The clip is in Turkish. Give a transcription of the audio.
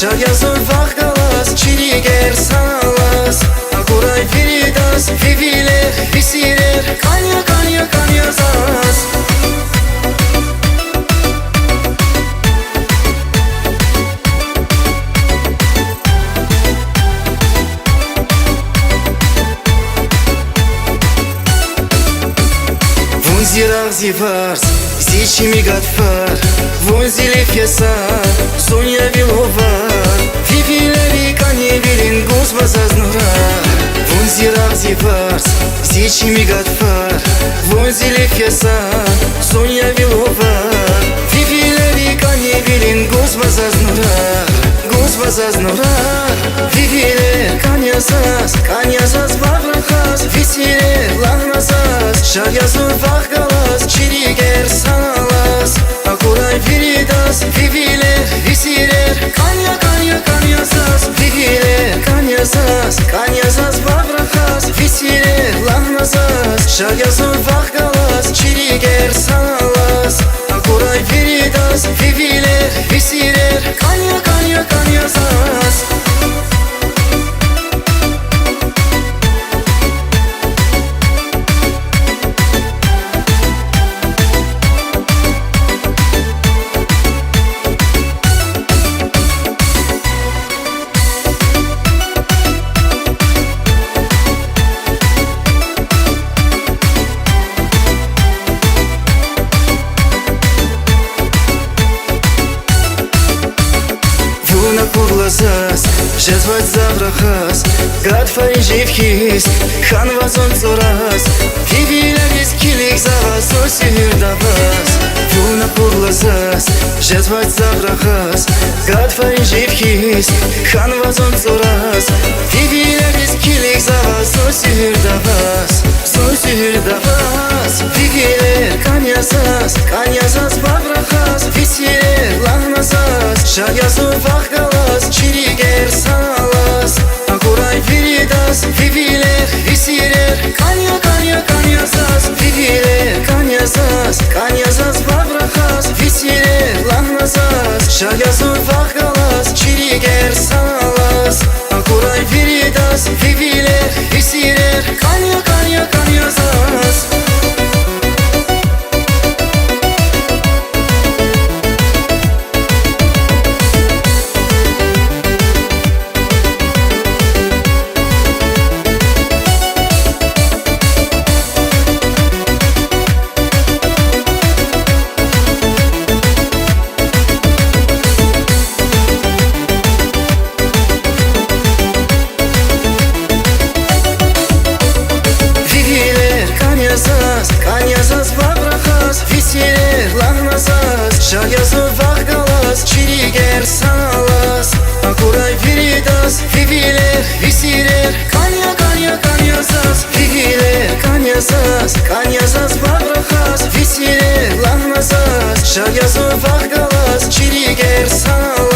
Shagazor vaqgalas chiriger salas Akuray viridas viviler visirer Kanya kanya kanya zas Vunzirag zivars Zici migat far Vunzile fiesar Sonia vilovar Vivileri kanye vilin guzba zaznurar Vunzirag zivars Zici migat far Vunzile fiesar Sonia vilovar Vivileri kanye vilin guzba zaznurar Guzba zaznurar Viviler kanyazas bavrachas Visiler lahnazas Shagazor vaqgalas chiriger salas Akuray viridas viviler visirer Kanya kanya kanyazas Viviler kanyazas bavrachas Visiler lahnazas Shagazor vaqgalas chiriger salas Akuray viridas viviler visirer Kanya kanya kanyazas Kurlazas, jezvat zavrachas Gadfari jivkis, khan vazon tsoras Vivileris kilik zavas, osihir davas Vuna kurlazas, jezvat zavrachas Gadfari jivkis, khan vazon tsoras Vivileris kilik zavas, osihir davas Osihir davas Viviler kanyazas bavrachas Visirer lahnazas Shagazor vaqgalas chiriger salas Akuray viridas viviler visirer Kanya kanya kanyazas Viviler kanyazas bavrachas Visirer lahnazas Shagazor vaqgalas chiriger salas Akuray viridas viviler visirer Kanya kanya kanyazas Kanyazas bavrachas Visirer lahnazas Shagazor vaqgalas chiriger salas Akuray viridas viviler visirer Kanya kanya kanyazas Viviler kanyazas bavrachas Visirer lahnazas Shagazor vaqgalas chiriger salas